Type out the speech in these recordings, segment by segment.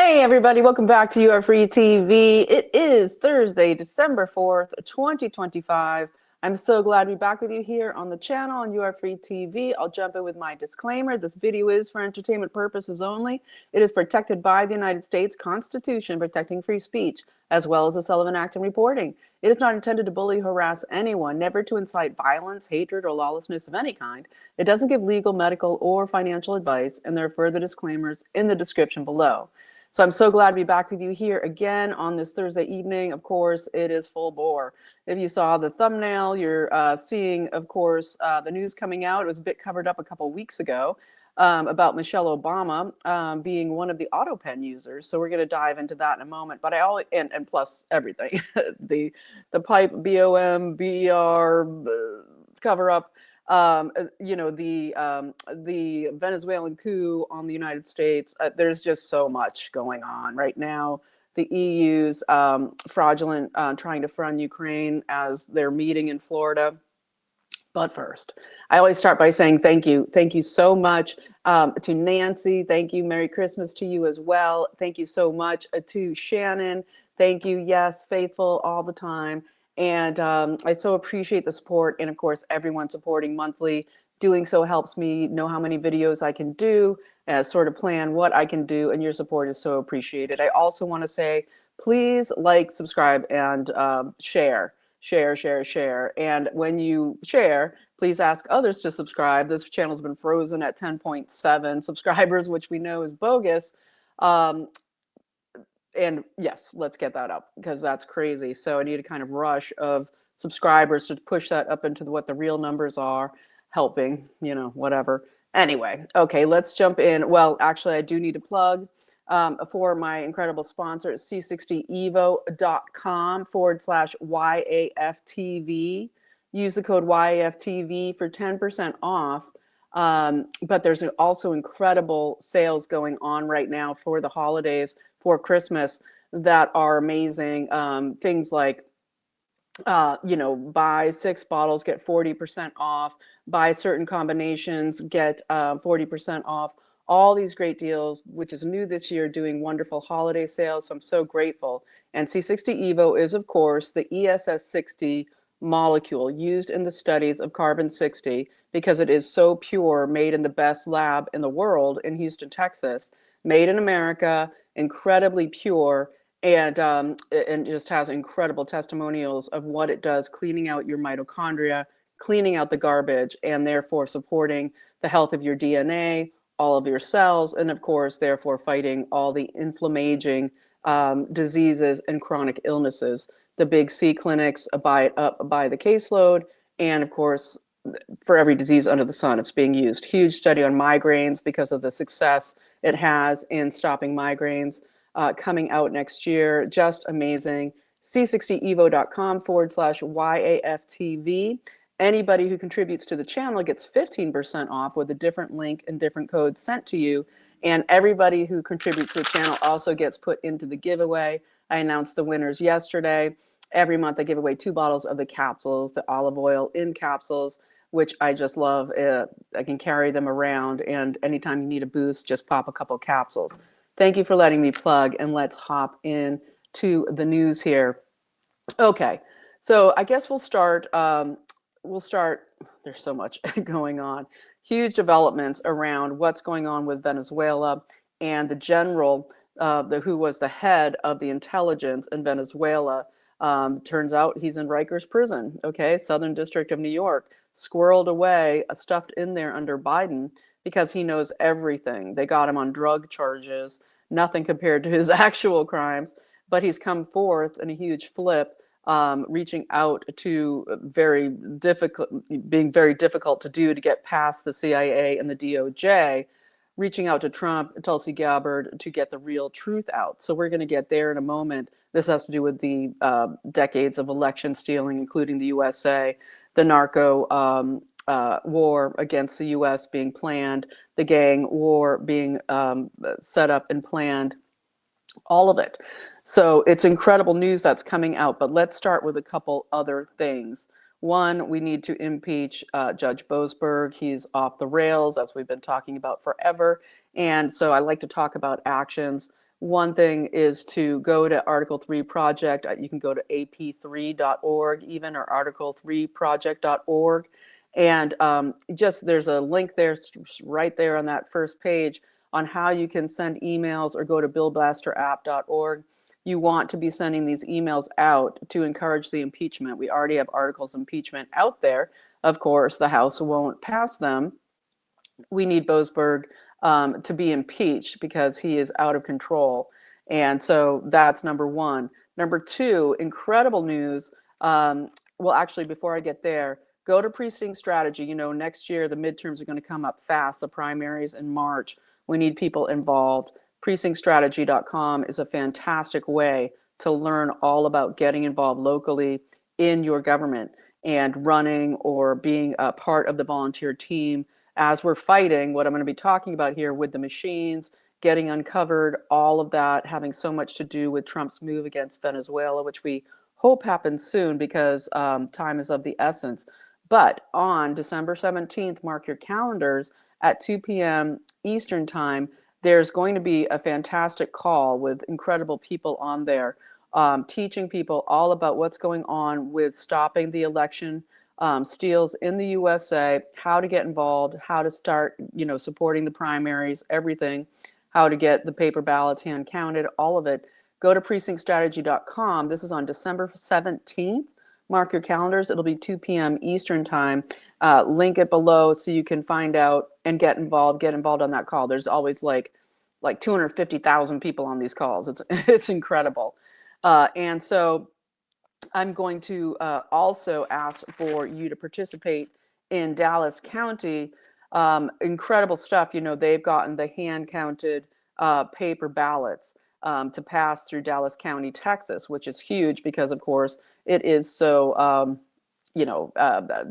Hey everybody, welcome back to Your Free TV. It is Thursday, December 4th, 2025. I'm so glad to be back with you here on the channel on Your Free TV. I'll jump in with my disclaimer. This video is for entertainment purposes only. It is protected by the United States Constitution protecting free speech, as well as the Sullivan Act and reporting. It is not intended to bully, harass anyone, never to incite violence, hatred, or lawlessness of any kind. It doesn't give legal, medical, or financial advice, and there are further disclaimers in the description below. So I'm so glad to be back with you here again on this Thursday evening. Of course, it is full bore. If you saw the thumbnail, you're seeing, of course, the news coming out. It was a bit covered up a couple weeks ago about Michelle Obama being one of the autopen users. So we're going to dive into that in a moment. But I always, and plus everything, the pipe, BOM, BER, cover up. The Venezuelan coup on the United States. There's just so much going on right now. The EU's fraudulent trying to fund Ukraine as they're meeting in Florida. But first, I always start by saying thank you. Thank you so much to Nancy. Thank you. Merry Christmas to you as well. Thank you so much to Shannon. Thank you. Yes, faithful all the time. And I so appreciate the support. And of course, everyone supporting monthly. Doing so helps me know how many videos I can do, sort of plan what I can do. And your support is so appreciated. I also want to say, please like, subscribe, and share. Share. And when you share, please ask others to subscribe. This channel's been frozen at 10.7 subscribers, which we know is bogus. And yes, let's get that up because that's crazy. So I need a kind of rush of subscribers to push that up into what the real numbers are, helping, whatever. Anyway, okay, let's jump in. Well, actually, I do need to plug for my incredible sponsor, c60evo.com/YAFTV. Use the code YAFTV for 10% off. But there's also incredible sales going on right now for the holidays, for Christmas, that are amazing. Things like, buy 6 bottles, get 40% off, buy certain combinations, get 40% off. All these great deals, which is new this year, doing wonderful holiday sales. So I'm so grateful. And C60 Evo is, of course, the ESS60 molecule used in the studies of carbon-60 because it is so pure, made in the best lab in the world in Houston, Texas, made in America, incredibly pure, and just has incredible testimonials of what it does, cleaning out your mitochondria, cleaning out the garbage, and therefore supporting the health of your DNA, all of your cells, and of course, therefore fighting all the inflammaging diseases and chronic illnesses. The big C clinics buy it up by the caseload, and of course, for every disease under the sun, it's being used. Huge study on migraines because of the success it has in stopping migraines coming out next year. Just amazing. c60evo.com/YAFTV. Anybody who contributes to the channel gets 15% off with a different link and different codes sent to you. And everybody who contributes to the channel also gets put into the giveaway. I announced the winners yesterday. Every month I give away 2 bottles of the capsules, the olive oil in capsules, which I just love. I can carry them around, and anytime you need a boost, just pop a couple capsules. Thank you for letting me plug, and let's hop in to the news here. Okay, so I guess we'll start. There's so much going on. Huge developments around what's going on with Venezuela, and the general who was the head of the intelligence in Venezuela. Turns out he's in Rikers prison, okay, Southern District of New York, squirreled away, stuffed in there under Biden because he knows everything. They got him on drug charges, nothing compared to his actual crimes, but he's come forth in a huge flip, reaching out to being very difficult to do to get past the CIA and the DOJ, reaching out to Trump, Tulsi Gabbard, to get the real truth out. So we're going to get there in a moment. This has to do with the decades of election stealing, including the USA, the narco war against the US being planned, the gang war being set up and planned, all of it. So it's incredible news that's coming out, but let's start with a couple other things. One, we need to impeach Judge Boasberg. He's off the rails, as we've been talking about forever. And so I like to talk about actions One thing is to go to Article 3 Project. You can go to ap3.org even, or article3project.org. And just there's a link there right there on that first page on how you can send emails, or go to billblasterapp.org. You want to be sending these emails out to encourage the impeachment. We already have articles of impeachment out there. Of course, the House won't pass them. We need Boasberg to be impeached because he is out of control. And so that's number one. Number two, incredible news. Well, actually, before I get there, go to precinct strategy. You know, next year, the midterms are going to come up fast, the primaries in March. We need people involved. Precinctstrategy.com is a fantastic way to learn all about getting involved locally in your government and running or being a part of the volunteer team as we're fighting what I'm going to be talking about here with the machines, getting uncovered, all of that having so much to do with Trump's move against Venezuela, which we hope happens soon because time is of the essence. But on December 17th, mark your calendars, at 2 p.m. Eastern time, there's going to be a fantastic call with incredible people on there, teaching people all about what's going on with stopping the election steals in the USA, how to get involved, how to start, supporting the primaries, everything, how to get the paper ballots hand counted, all of it. Go to precinctstrategy.com. This is on December 17th. Mark your calendars. It'll be 2 p.m. Eastern time. Link it below so you can find out and get involved on that call. There's always like 250,000 people on these calls. It's incredible. And so I'm going to also ask for you to participate in Dallas County. Incredible stuff. They've gotten the hand counted paper ballots to pass through Dallas County, Texas, which is huge because, of course, it is so,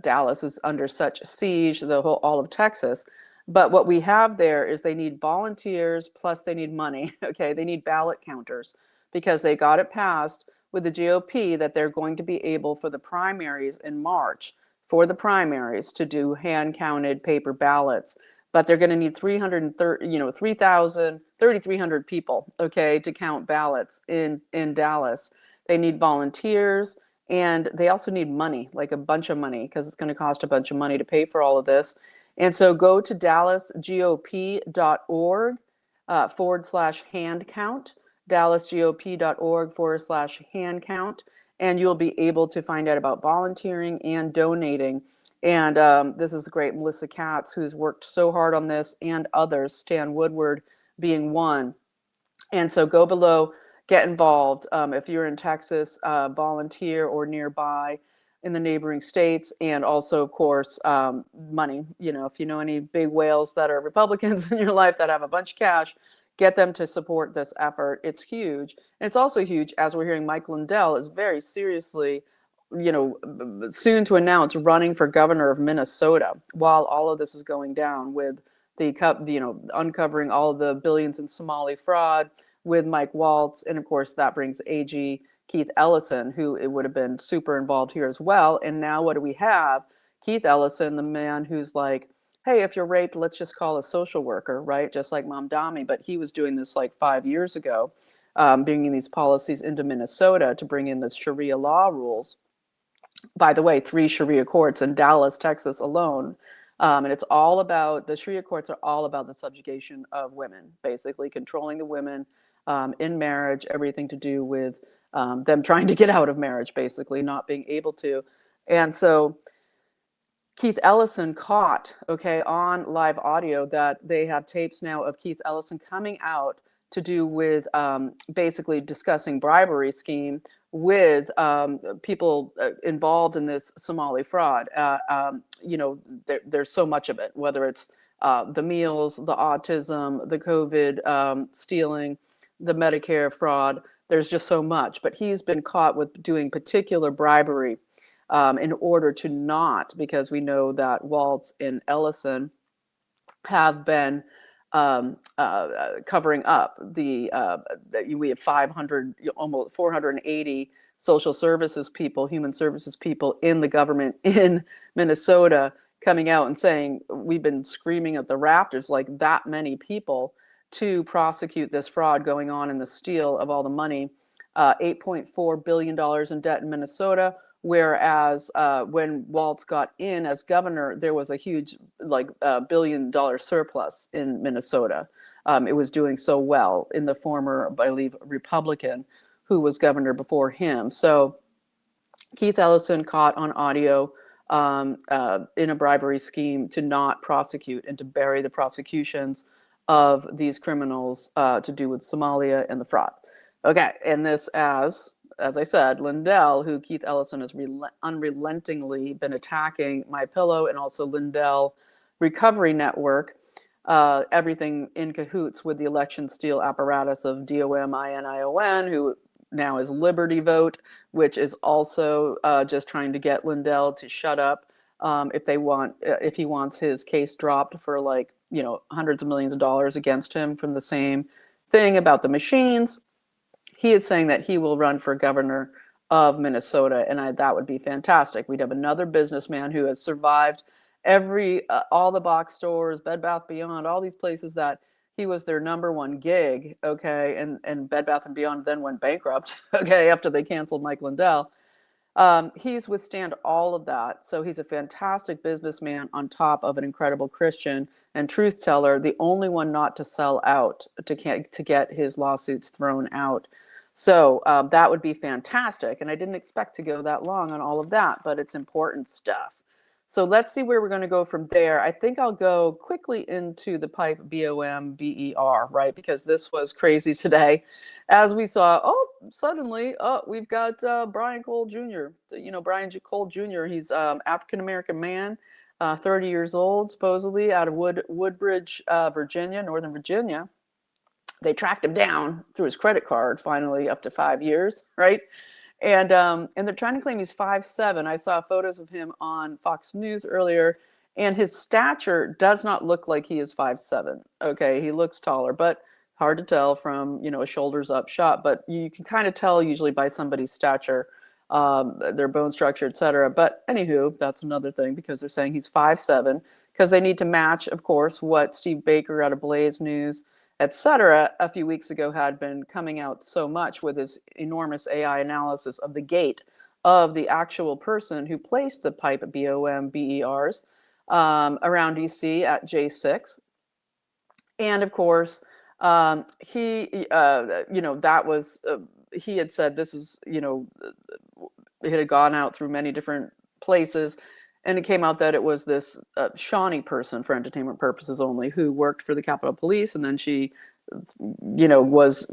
Dallas is under such siege, all of Texas. But what we have there is they need volunteers, plus they need money. Okay, they need ballot counters because they got it passed with the GOP that they're going to be able for the primaries in March, for the primaries to do hand counted paper ballots. But they're going to need 3,300 people, okay, to count ballots in Dallas. They need volunteers, and they also need money, like a bunch of money, because it's going to cost a bunch of money to pay for all of this. And so go to dallasgop.org /hand count, dallasgop.org /hand count, and you'll be able to find out about volunteering and donating. And this is the great Melissa Katz, who's worked so hard on this, and others, Stan Woodward being one. And so go below, get involved. If you're in Texas, volunteer, or nearby in the neighboring states. And also, of course, money. If you know any big whales that are Republicans in your life that have a bunch of cash, get them to support this effort. It's huge. And it's also huge, as we're hearing, Mike Lindell is very seriously, soon to announce running for governor of Minnesota while all of this is going down with the uncovering all of the billions in Somali fraud with Mike Waltz. And of course, that brings AG Keith Ellison, who it would have been super involved here as well. And now what do we have? Keith Ellison, the man who's like, hey, if you're raped, let's just call a social worker, right? Just like Mamdani. But he was doing this like 5 years ago, bringing these policies into Minnesota to bring in the Sharia law rules. By the way, 3 Sharia courts in Dallas, Texas alone. And it's all about, the Sharia courts are all about the subjugation of women, basically controlling the women in marriage, everything to do with them trying to get out of marriage, basically not being able to. And so Keith Ellison caught, on live audio, that they have tapes now of Keith Ellison coming out to do with basically discussing bribery scheme with people involved in this Somali fraud. There's so much of it, whether it's the meals, the autism, the COVID stealing, the Medicare fraud. There's just so much. But he's been caught with doing particular bribery in order to not, because we know that Waltz and Ellison have been covering up we have 500, almost 480 social services people, human services people in the government in Minnesota coming out and saying, we've been screaming at the rafters, like that many people to prosecute this fraud going on in the steal of all the money. $8.4 billion in debt in Minnesota, whereas when Walz got in as governor, there was a huge, like, $1 billion surplus in Minnesota. It was doing so well in the former, I believe, Republican who was governor before him. So Keith Ellison caught on audio in a bribery scheme to not prosecute and to bury the prosecutions of these criminals to do with Somalia and the fraud. Okay, and this, as I said, Lindell, who Keith Ellison has unrelentingly been attacking MyPillow and also Lindell Recovery Network, everything in cahoots with the election steal apparatus of DOM-INION, who now is Liberty Vote, which is also just trying to get Lindell to shut up if he wants his case dropped for, like, hundreds of millions of dollars against him from the same thing about the machines. He is saying that he will run for governor of Minnesota, and that would be fantastic. We'd have another businessman who has survived all the box stores, Bed Bath Beyond, all these places that he was their #1 gig, okay, and Bed Bath & Beyond then went bankrupt, okay, after they canceled Mike Lindell. He's withstand all of that. So he's a fantastic businessman on top of an incredible Christian and truth teller, the only one not to sell out to get his lawsuits thrown out. So that would be fantastic. And I didn't expect to go that long on all of that, but it's important stuff. So let's see where we're going to go from there. I think I'll go quickly into the pipe BOMBER, right? Because this was crazy today. As we saw, suddenly, we've got Brian Cole Jr. Brian Cole Jr., he's African-American man, 30 years old, supposedly, out of Woodbridge, Virginia, Northern Virginia. They tracked him down through his credit card, finally, up to 5 years, right? And they're trying to claim he's 5'7". I saw photos of him on Fox News earlier, and his stature does not look like he is 5'7". Okay, he looks taller, but hard to tell from a shoulders up shot. But you can kind of tell usually by somebody's stature, their bone structure, etc. But anywho, that's another thing, because they're saying he's 5'7", because they need to match, of course, what Steve Baker out of Blaze News, etc., a few weeks ago had been coming out so much with his enormous AI analysis of the gait of the actual person who placed the pipe BOMBERs around DC at J6. And of course, he had said this is, it had gone out through many different places. And it came out that it was this Shawnee person, for entertainment purposes only, who worked for the Capitol Police, and then she, was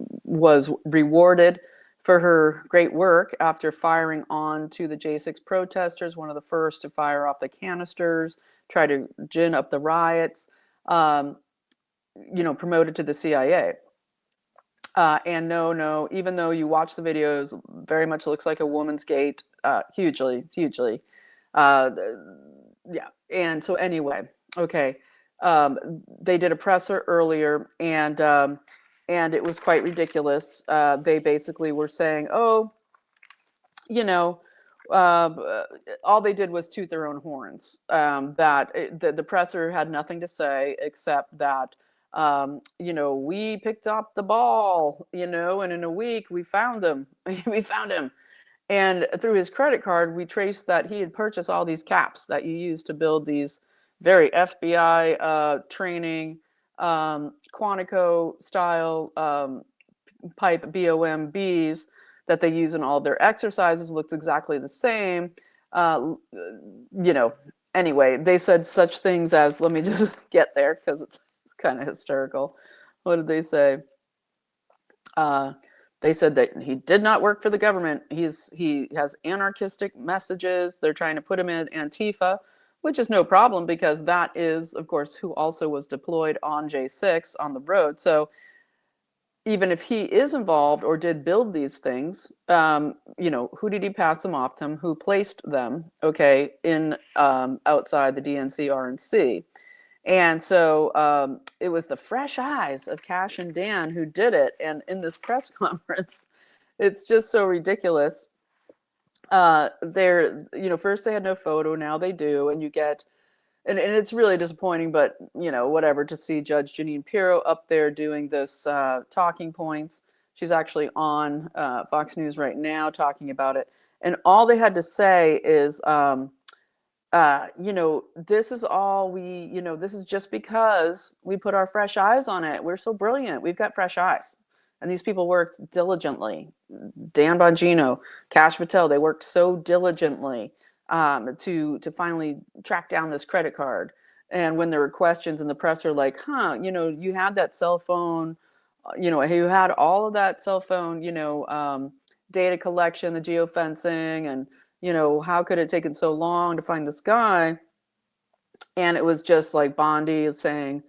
rewarded for her great work after firing on to the J6 protesters, one of the first to fire off the canisters, try to gin up the riots, promoted to the CIA. And no, even though you watch the videos, very much looks like a woman's gait, hugely. Yeah. And so anyway, okay. They did a presser earlier, and it was quite ridiculous. They basically were saying, all they did was toot their own horns. That the presser had nothing to say except that, we picked up the ball, and in a week we found him. We found him. And through his credit card, we traced that he had purchased all these caps that you use to build these very FBI training, Quantico style pipe BOMBs that they use in all their exercises. Looks exactly the same. Anyway, they said such things as, let me just get there because it's kind of hysterical. What did they say? They said that he did not work for the government. He has anarchistic messages. They're trying to put him in Antifa, which is no problem, because that is, of course, who also was deployed on J6 on the road. So even if he is involved or did build these things, who did he pass them off to? Who placed them? Okay, in outside the DNC, RNC. And so it was the fresh eyes of Cash and Dan who did it. And in this press conference, it's just so ridiculous. First they had no photo, now they do. And you get and it's really disappointing, but whatever, to see Judge Jeanine Pirro up there doing this talking points. She's actually on Fox News right now talking about it. And all they had to say is, this is all this is just because we put our fresh eyes on it. We're so brilliant. We've got fresh eyes. And these people worked diligently. Dan Bongino, Kash Patel, they worked so diligently to finally track down this credit card. And when there were questions in the press are like, you had that cell phone, you had all of that cell phone, data collection, the geofencing, and, how could it taken so long to find this guy? And it was just like Bondi saying,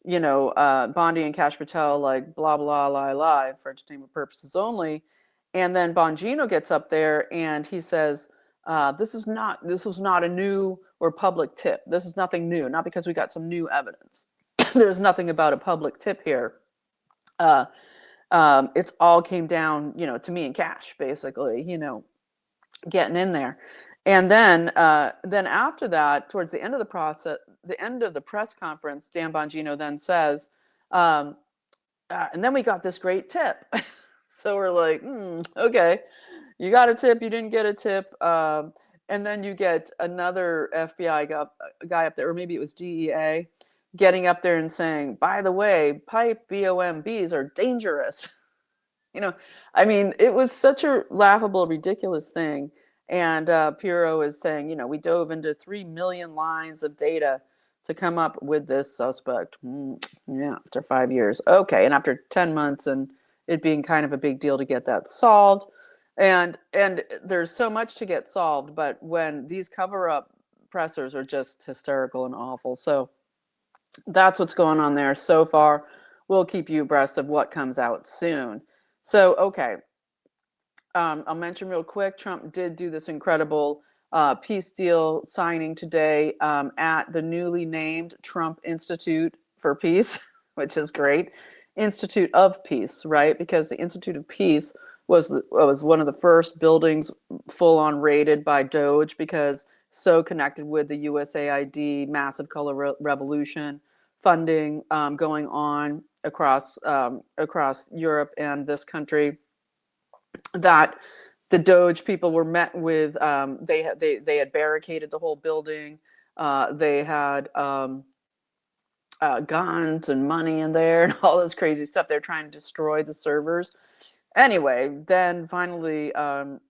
Bondi and Kash Patel, like, blah, blah, lie, lie, for entertainment purposes only. And then Bongino gets up there and he says, this was not a new or public tip. This is nothing new, not because we got some new evidence. There's nothing about a public tip here. It's all came down, to me and Kash, basically, getting in there. And then after that, towards the end of the press conference, Dan Bongino then says, and then we got this great tip. So we're like, okay, you got a tip, you didn't get a tip. And then you get another FBI guy up there, or maybe it was DEA, getting up there and saying, by the way, pipe BOMBs are dangerous. I mean, it was such a laughable, ridiculous thing. And Pirro is saying, we dove into 3 million lines of data to come up with this suspect. Yeah, after 5 years. Okay, and after 10 months and it being kind of a big deal to get that solved. And there's so much to get solved, but when these cover-up pressers are just hysterical and awful. So that's what's going on there so far. We'll keep you abreast of what comes out soon. So, okay. I'll mention real quick, Trump did do this incredible peace deal signing today at the newly named Trump Institute for Peace, which is great. Institute of Peace, right? Because the Institute of Peace was one of the first buildings full on raided by Doge, because so connected with the USAID massive color revolution funding going on across Europe and this country, that the Doge people were met with. They had barricaded the whole building. They had guns and money in there and all this crazy stuff. They're trying to destroy the servers. Anyway, then finally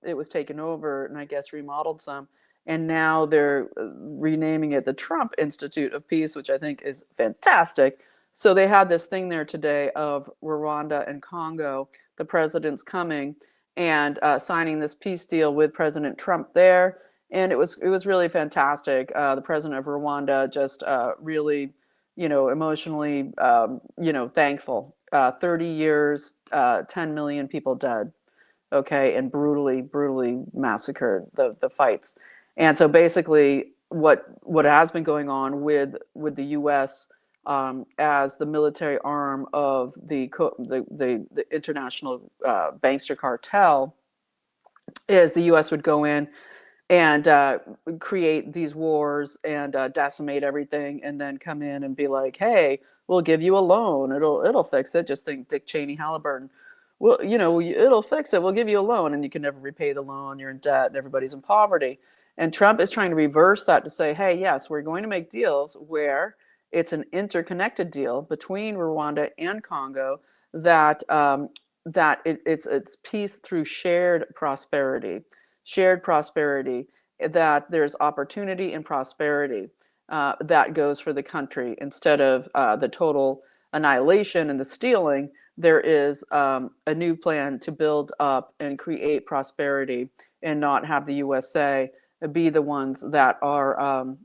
it was taken over and I guess remodeled some. And now they're renaming it the Trump Institute of Peace, which I think is fantastic. So they had this thing there today of Rwanda and Congo, the president's coming and signing this peace deal with President Trump there. And it was really fantastic. The president of Rwanda just really, emotionally, thankful. 30 years, 10 million people dead, okay, and brutally massacred, the fights. And so basically what has been going on with the U.S. As the military arm of the international bankster cartel is the U.S. would go in and create these wars and decimate everything, and then come in and be like, hey, we'll give you a loan, it'll fix it. Just think Dick Cheney, Halliburton. Well, it'll fix it, we'll give you a loan, and you can never repay the loan, you're in debt and everybody's in poverty. And Trump is trying to reverse that to say, hey, yes, we're going to make deals where it's an interconnected deal between Rwanda and Congo, that it's peace through shared prosperity, that there's opportunity and prosperity that goes for the country, instead of the total annihilation and the stealing. There is a new plan to build up and create prosperity, and not have the USA be the ones that are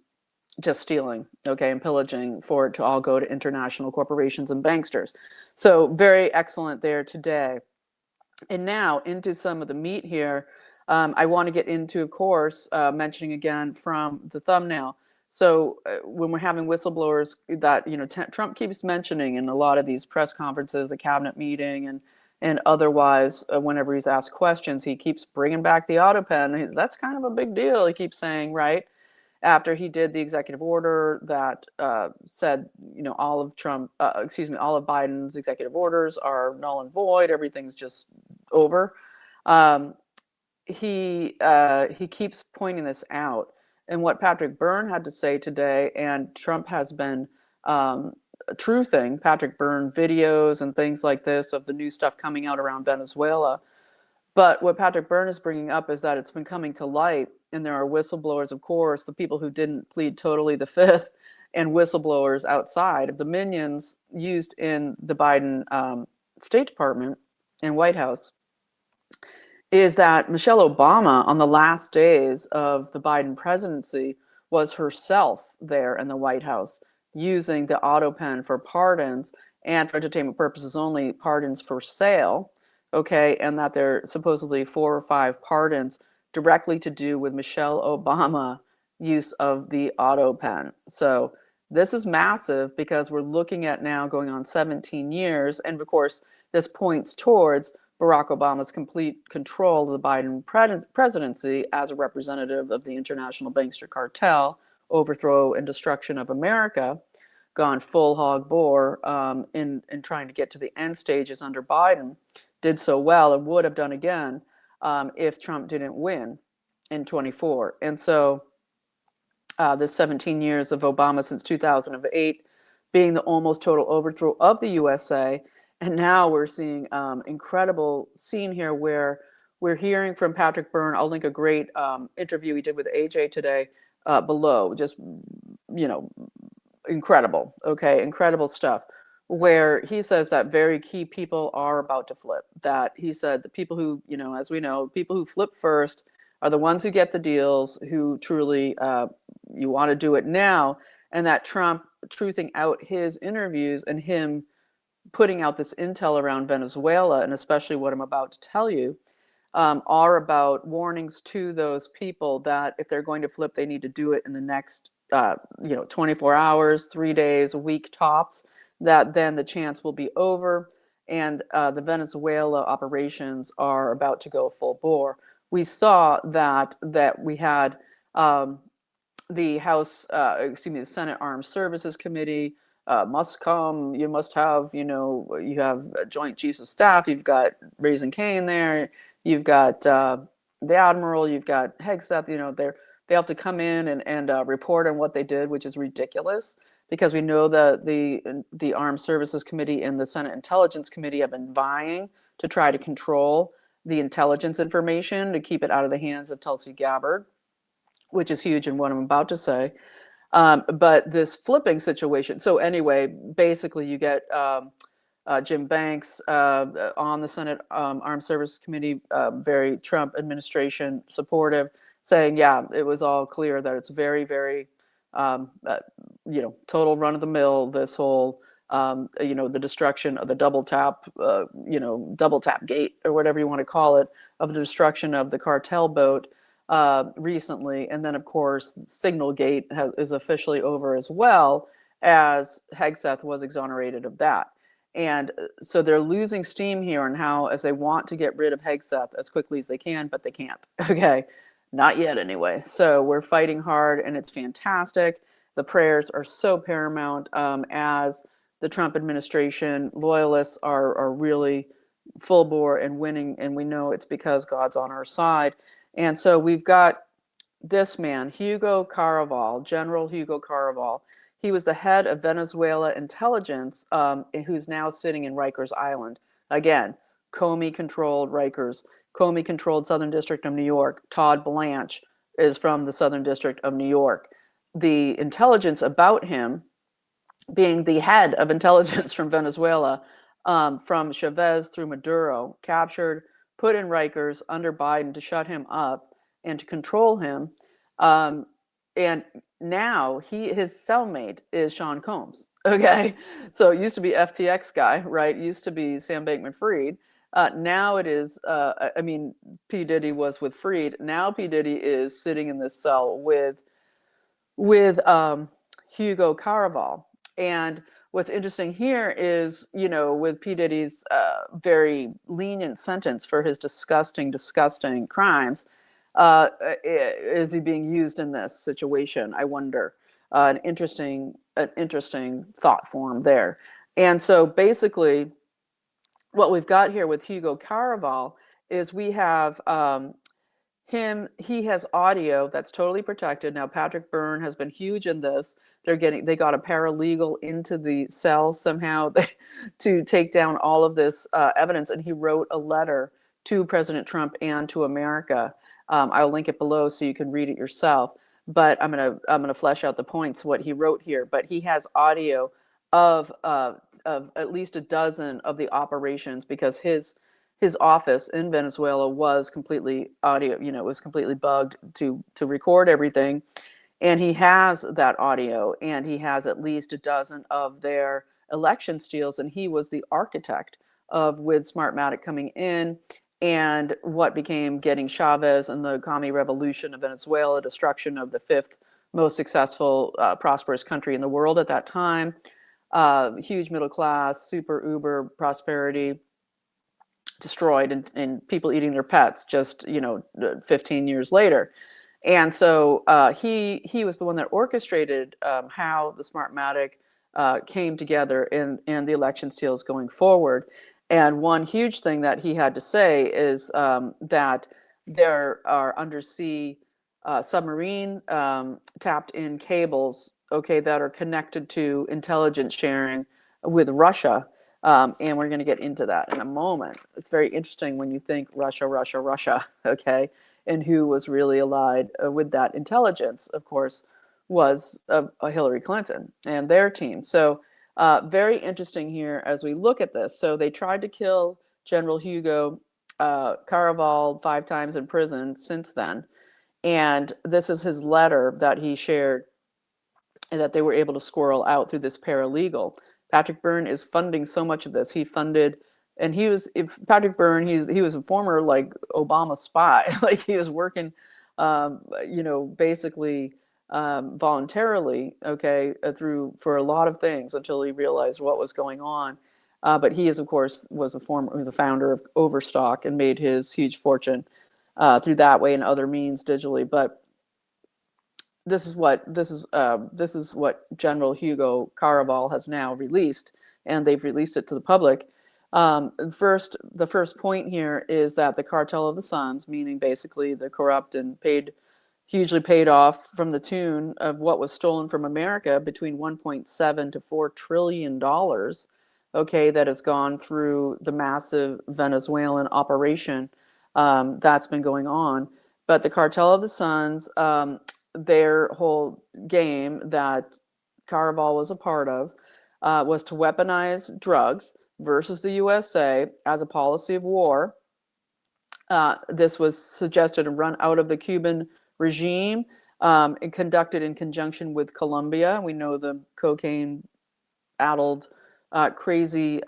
just stealing, okay, and pillaging for it to all go to international corporations and banksters. So very excellent there today. And now into some of the meat here. I want to get into, of course, mentioning again from the thumbnail. So when we're having whistleblowers that, Trump keeps mentioning in a lot of these press conferences, the cabinet meeting, and otherwise, whenever he's asked questions, he keeps bringing back the autopen. That's kind of a big deal, he keeps saying, right? after he did the executive order that said, all of Biden's executive orders are null and void, everything's just over. Um, he keeps pointing this out. And what Patrick Byrne had to say today, and Trump has been truthing Patrick Byrne videos and things like this of the new stuff coming out around Venezuela. But what Patrick Byrne is bringing up is that it's been coming to light, and there are whistleblowers, of course, the people who didn't plead totally the fifth, and whistleblowers outside of the minions used in the Biden State Department and White House, is that Michelle Obama, on the last days of the Biden presidency, was herself there in the White House using the autopen for pardons, and for entertainment purposes only, pardons for sale. Okay, and that there are supposedly 4 or 5 pardons directly to do with Michelle Obama use of the autopen. So this is massive, because we're looking at now going on 17 years, and of course this points towards Barack Obama's complete control of the Biden presidency as a representative of the international bankster cartel, overthrow and destruction of America, gone full hog bore in trying to get to the end stages under Biden, did so well and would have done again if Trump didn't win in 24. And so this 17 years of Obama since 2008 being the almost total overthrow of the USA. And now we're seeing incredible scene here where we're hearing from Patrick Byrne. I'll link a great interview he did with AJ today below. Just, incredible. Okay, incredible stuff. Where he says that very key people are about to flip. That he said the people who, as we know, people who flip first are the ones who get the deals, who truly you want to do it now. And that Trump truthing out his interviews and him putting out this intel around Venezuela, and especially what I'm about to tell you, are about warnings to those people that if they're going to flip, they need to do it in the next 24 hours, 3 days, a week tops, that then the chance will be over, and the Venezuela operations are about to go full bore. We saw that we had the the Senate Armed Services Committee must come. You must have, you have Joint Chiefs of Staff. You've got Raising Cane there. You've got the Admiral. You've got Hegseth. They have to come in and report on what they did, which is ridiculous, because we know that the Armed Services Committee and the Senate Intelligence Committee have been vying to try to control the intelligence information to keep it out of the hands of Tulsi Gabbard, which is huge in what I'm about to say. But this flipping situation. So anyway, basically you get Jim Banks on the Senate Armed Services Committee, very Trump administration supportive, saying, yeah, it was all clear that it's very, very, total run of the mill, this whole, the destruction of the double tap gate, or whatever you want to call it, of the destruction of the cartel boat recently. And then, of course, Signal Gate is officially over, as well as Hegseth was exonerated of that. And so they're losing steam here on how, as they want to get rid of Hegseth as quickly as they can, but they can't. Okay, not yet anyway. So we're fighting hard, and it's fantastic. The prayers are so paramount as the Trump administration loyalists are really full bore and winning, and we know it's because God's on our side. And so we've got this man, Hugo Caraval, General Hugo Caraval. He was the head of Venezuela intelligence, who's now sitting in Rikers Island. Again, Comey-controlled Rikers, Comey-controlled Southern District of New York. Todd Blanche is from the Southern District of New York. The intelligence about him, being the head of intelligence from Venezuela, from Chavez through Maduro, captured, put in Rikers under Biden to shut him up and to control him. And now his cellmate is Sean Combs. Okay, so it used to be FTX guy, right? It used to be Sam Bankman-Fried. Now it is, P. Diddy was with Fried. Now P. Diddy is sitting in this cell with Hugo Caraval. And what's interesting here is, with P. Diddy's very lenient sentence for his disgusting, disgusting crimes, is he being used in this situation? I wonder. An interesting thought form there. And so basically, what we've got here with Hugo Caraval is we have he has audio that's totally protected. Now, Patrick Byrne has been huge in this. They got a paralegal into the cell somehow to take down all of this evidence, and he wrote a letter to President Trump and to America. I'll link it below so you can read it yourself. But I'm gonna flesh out the points what he wrote here. But he has audio of at least a dozen of the operations, because his office in Venezuela was completely audio, was completely bugged to record everything. And he has that audio, and he has at least a dozen of their election steals, and he was the architect of with Smartmatic coming in and what became getting Chavez and the commie revolution of Venezuela, destruction of the fifth most successful, prosperous country in the world at that time. Huge middle class, super uber prosperity, destroyed, and people eating their pets just 15 years later. And so he was the one that orchestrated how the Smartmatic came together in the election steals going forward. And one huge thing that he had to say is that there are undersea submarine tapped in cables, okay, that are connected to intelligence sharing with Russia. And we're going to get into that in a moment. It's very interesting when you think Russia, Russia, Russia, okay, and who was really allied with that intelligence, of course, was Hillary Clinton and their team. So very interesting here as we look at this. So they tried to kill General Hugo Caraval 5 times in prison since then. And this is his letter that he shared and that they were able to squirrel out through this paralegal. Patrick Byrne is funding so much of this. He funded, and Patrick Byrne, he was a former like Obama spy. Like he was working, basically voluntarily, okay, for a lot of things until he realized what was going on. But he is, of course, was the founder of Overstock and made his huge fortune through that way and other means digitally. But this is what General Hugo Caraval has now released, and they've released it to the public. The first point here is that the cartel of the Suns, meaning basically the corrupt and hugely paid off from the tune of what was stolen from America, between 1.7 to $4 trillion, okay, that has gone through the massive Venezuelan operation that's been going on. But the cartel of the Suns, their whole game that Caraval was a part of was to weaponize drugs versus the USA as a policy of war. This was suggested and run out of the Cuban regime and conducted in conjunction with Colombia. We know the cocaine-addled, crazy,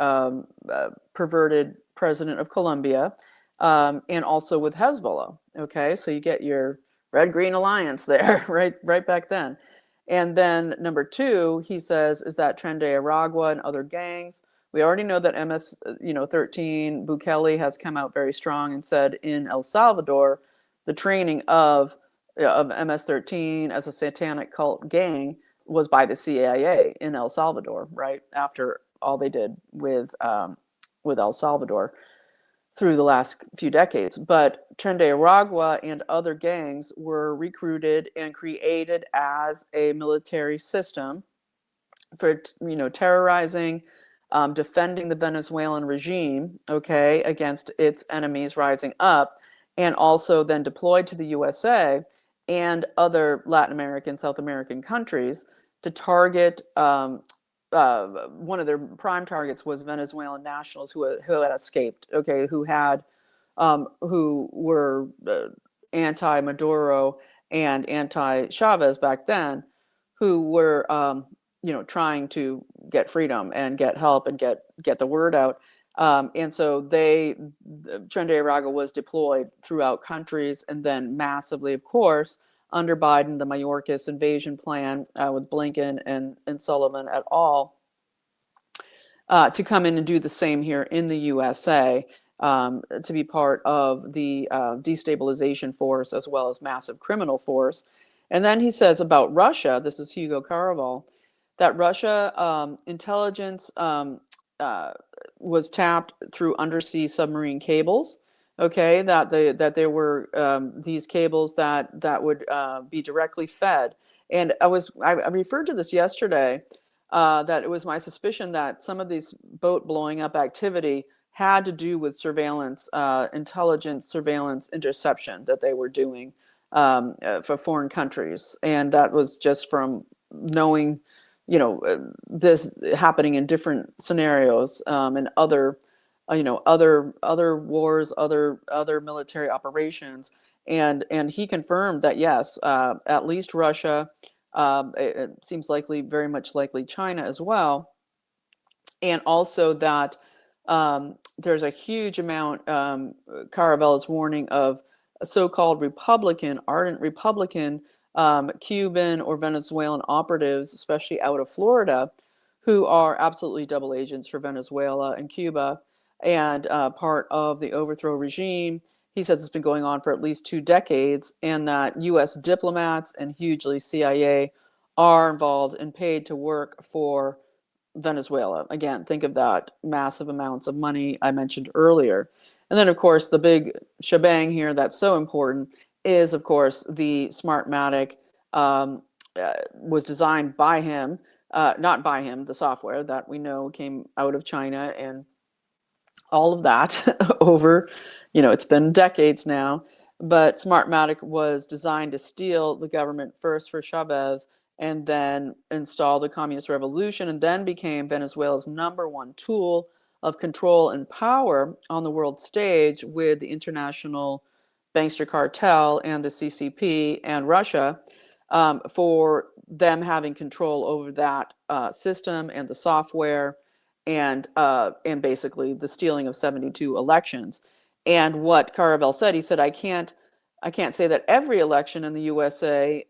perverted president of Colombia, and also with Hezbollah. Okay, so you get your Red-Green Alliance there, right back then. And then number 2, he says, is that Tren de Aragua and other gangs. We already know that MS-13, Bukele has come out very strong and said in El Salvador, the training of MS-13 as a satanic cult gang was by the CIA in El Salvador, right after all they did with El Salvador through the last few decades. But Tren de Aragua and other gangs were recruited and created as a military system for terrorizing, defending the Venezuelan regime, okay, against its enemies rising up, and also then deployed to the USA and other Latin American, South American countries to target. One of their prime targets was Venezuelan nationals who had escaped, okay, who were anti-Maduro and anti-Chavez back then, who were trying to get freedom and get help and get the word out. And so Tren de Aragua was deployed throughout countries, and then massively, of course, under Biden, the Mayorkas invasion plan with Blinken and Sullivan et al. To come in and do the same here in the USA. to be part of the destabilization force as well as massive criminal force. And then he says about Russia, this is Hugo Caraval, that Russia intelligence uh, was tapped through undersea submarine cables. Okay, that there were these cables that would be directly fed, and I referred to this yesterday, that it was my suspicion that some of these boat blowing up activity had to do with surveillance, intelligence, surveillance, interception that they were doing for foreign countries, and that was just from knowing, this happening in different scenarios, and other, other wars, other military operations, and he confirmed that yes, at least Russia, it seems likely, very much likely China as well, and also that there's a huge amount. Caravel is warning of so-called Republican, ardent Republican, Cuban or Venezuelan operatives, especially out of Florida, who are absolutely double agents for Venezuela and Cuba, and part of the overthrow regime. He says it's been going on for at least 2 decades, and that U.S. diplomats and hugely CIA are involved and paid to work for Venezuela. Again, think of that massive amounts of money I mentioned earlier. And then, of course, the big shebang here that's so important is, of course, the Smartmatic, was designed by him, not by him, the software that we know came out of China and all of that over, it's been decades now. But Smartmatic was designed to steal the government first for Chavez and then install the communist revolution, and then became Venezuela's #1 tool of control and power on the world stage with the international bankster cartel and the CCP and Russia, for them having control over that system and the software, and basically the stealing of 72 elections. And what Caravel said, he said, I can't say that every election in the USA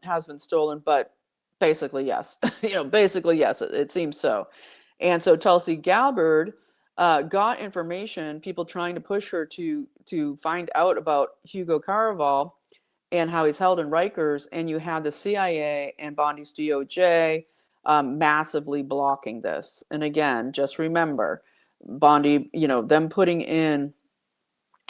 has been stolen, but basically yes. Basically yes, it seems so. And so Tulsi Gabbard got information, people trying to push her to find out about Hugo Caraval and how he's held in Rikers, and you had the CIA and Bondi's DOJ massively blocking this. And again, just remember, Bondi, them putting in,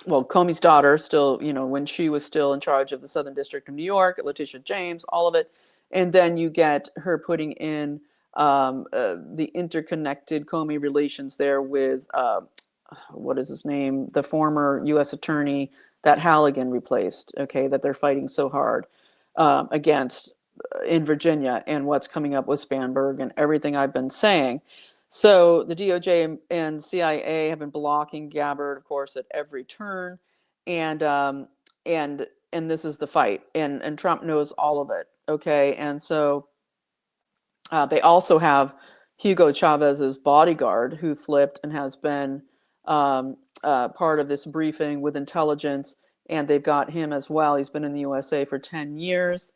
well, Comey's daughter still, when she was still in charge of the Southern District of New York, Letitia James, all of it. And then you get her putting in the interconnected Comey relations there with, what is his name? The former U.S. attorney that Halligan replaced, okay, that they're fighting so hard against in Virginia, and what's coming up with Spanberg and everything I've been saying. So the DOJ and CIA have been blocking Gabbard, of course, at every turn, and this is the fight, and Trump knows all of it, okay, and so they also have Hugo Chavez's bodyguard, who flipped and has been part of this briefing with intelligence, and they've got him as well. He's been in the USA for 10 years.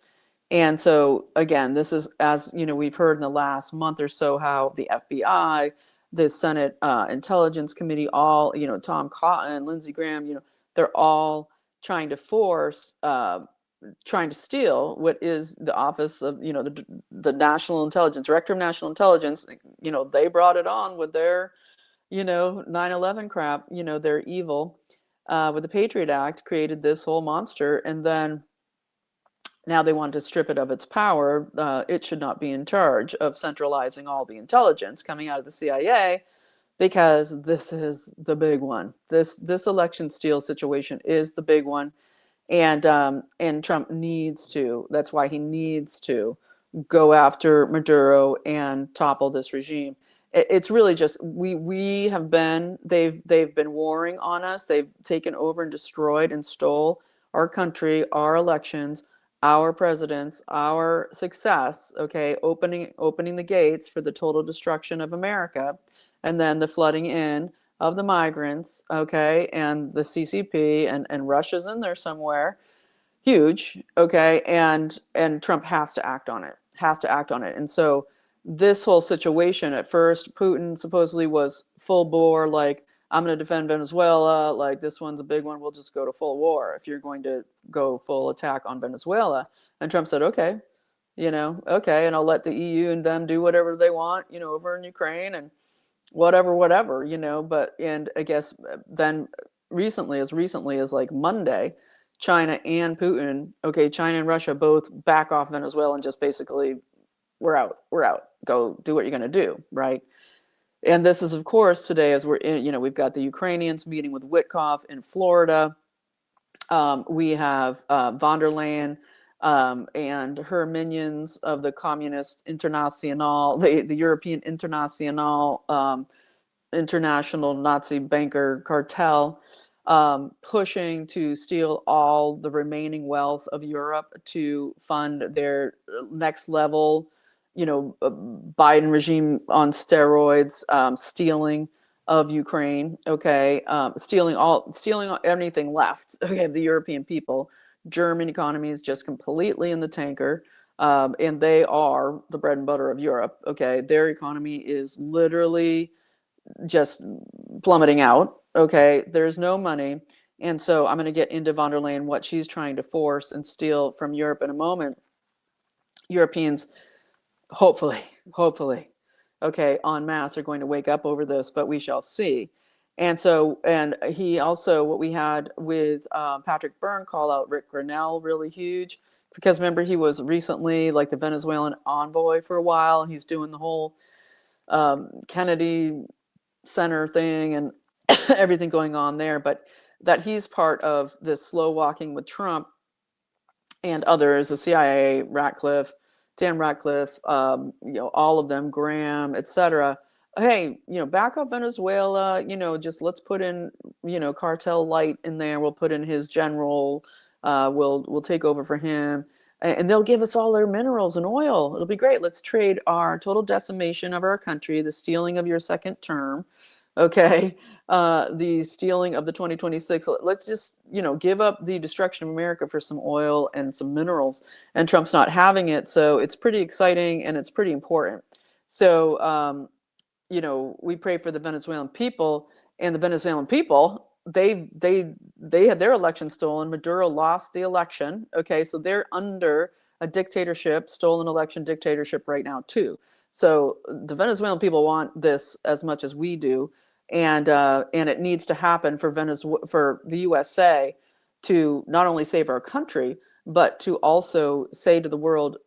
And so, again, this is, as we've heard in the last month or so, how the FBI, the Senate Intelligence Committee, all, Tom Cotton, Lindsey Graham, they're all trying to force, trying to steal what is the office of, the National Intelligence, Director of National Intelligence. They brought it on with their, 9/11 crap, they're evil, with the Patriot Act, created this whole monster, and then now they want to strip it of its power. It should not be in charge of centralizing all the intelligence coming out of the CIA, because this is the big one. This election steal situation is the big one, and Trump needs to. That's why he needs to go after Maduro and topple this regime. It's really just we have been they've been warring on us. They've taken over and destroyed and stole our country, our elections, our presidents, our success, okay, opening the gates for the total destruction of America, and then the flooding in of the migrants, okay, and the CCP, and Russia's in there somewhere, huge, okay, and Trump has to act on it, and so this whole situation, at first Putin supposedly was full bore, like, I'm going to defend Venezuela. Like, this one's a big one. We'll just go to full war if you're going to go full attack on Venezuela. And Trump said, okay, okay, and I'll let the EU and them do whatever they want, over in Ukraine and whatever, but, and I guess then recently as like Monday, China and Putin, okay, China and Russia both back off Venezuela and just basically, we're out, go do what you're going to do, right? And this is, of course, today as we're in, we've got the Ukrainians meeting with Witkoff in Florida. We have VanderLeyen and her minions of the Communist International, the European International, international Nazi banker cartel, pushing to steal all the remaining wealth of Europe to fund their next level, Biden regime on steroids, stealing of Ukraine, okay, stealing anything left, okay, of the European people. German economy is just completely in the tanker, and they are the bread and butter of Europe, okay. Their economy is literally just plummeting out, okay. There's no money. And so I'm going to get into von der Leyen, what she's trying to force and steal from Europe in a moment. Europeans, hopefully, okay, en masse are going to wake up over this, but we shall see. And so, and he also, what we had with Patrick Byrne call out Rick Grenell, really huge, because remember, he was recently like the Venezuelan envoy for a while. He's doing the whole Kennedy Center thing and everything going on there, but that he's part of this slow walking with Trump and others, the CIA, Dan Ratcliffe, all of them, Graham, etc. Hey, back up Venezuela, just let's put in, cartel light in there. We'll put in his general, we'll take over for him. And they'll give us all their minerals and oil. It'll be great. Let's trade our total decimation of our country, the stealing of your second term, okay, the stealing of the 2026. Let's just, give up the destruction of America for some oil and some minerals. And Trump's not having it. So it's pretty exciting and it's pretty important. So, we pray for the Venezuelan people, and the Venezuelan people, they had their election stolen. Maduro lost the election. Okay, so they're under a dictatorship, stolen election dictatorship right now too. So the Venezuelan people want this as much as we do, and it needs to happen for for the USA to not only save our country, but to also say to the world,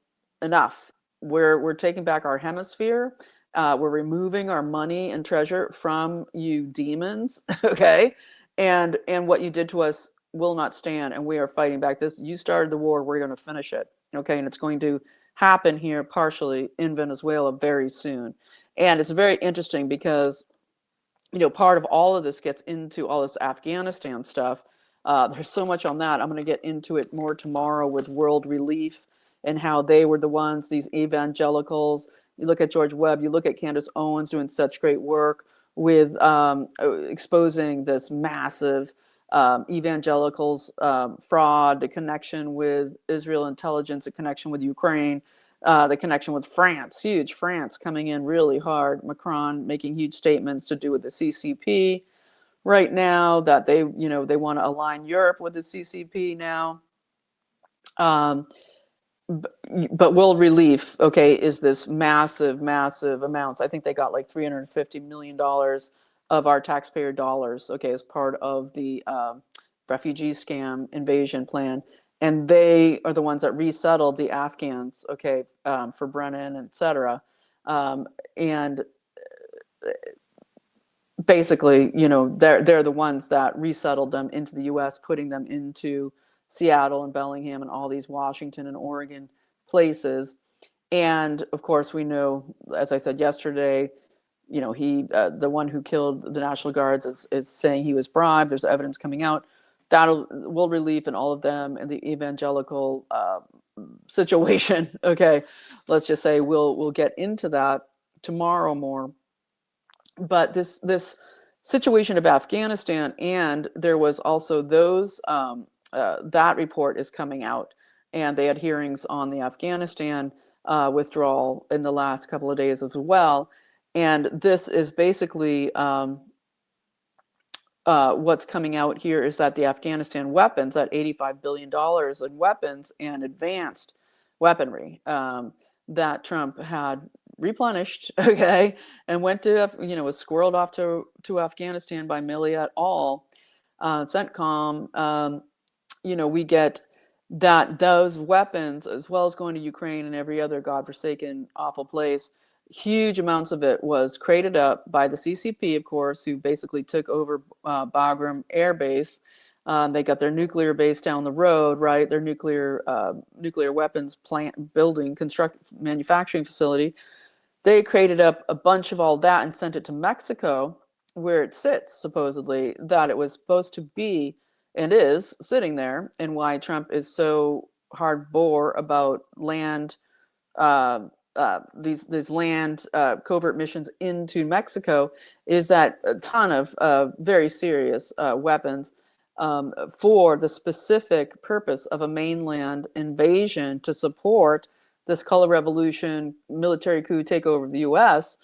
enough. We're taking back our hemisphere. We're removing our money and treasure from you demons, okay? And what you did to us will not stand, and we are fighting back. You started the war, we're going to finish it, okay? And it's going to happen here partially in Venezuela very soon. And it's very interesting because, part of all of this gets into all this Afghanistan stuff. There's so much on that. I'm going to get into it more tomorrow with World Relief and how they were the ones, these evangelicals. You look at George Webb, you look at Candace Owens doing such great work with exposing this massive evangelicals fraud, the connection with Israel intelligence, the connection with Ukraine, the connection with France, huge. France coming in really hard. Macron making huge statements to do with the CCP right now, that they want to align Europe with the CCP now. But World Relief, okay, is this massive amounts. I think they got like $350 million of our taxpayer dollars, okay, as part of the refugee scam invasion plan. And they are the ones that resettled the Afghans, okay, for Brennan, et cetera. And basically, they're the ones that resettled them into the U.S., putting them into Seattle and Bellingham and all these Washington and Oregon places. And of course, we know, as I said yesterday, he, the one who killed the National Guards, is saying he was bribed. There's evidence coming out. World Relief and all of them and the evangelical situation. Okay, let's just say we'll get into that tomorrow more. But this situation of Afghanistan, and there was also those that report is coming out, and they had hearings on the Afghanistan withdrawal in the last couple of days as well. And this is basically what's coming out here is that the Afghanistan weapons, that $85 billion in weapons and advanced weaponry that Trump had replenished, okay, and went to, was squirreled off to Afghanistan by Milley et al. CENTCOM. We get that those weapons, as well as going to Ukraine and every other godforsaken, awful place, huge amounts of it was crated up by the CCP, of course, who basically took over Bagram Air Base. They got their nuclear base down the road, right? Their nuclear weapons plant, building, manufacturing facility. They created up a bunch of all that and sent it to Mexico, where it sits, supposedly, that it was supposed to be and is sitting there, and why Trump is so hardbore about land, these land covert missions into Mexico, is that a ton of very serious weapons for the specific purpose of a mainland invasion to support this color revolution, military coup takeover of the U.S.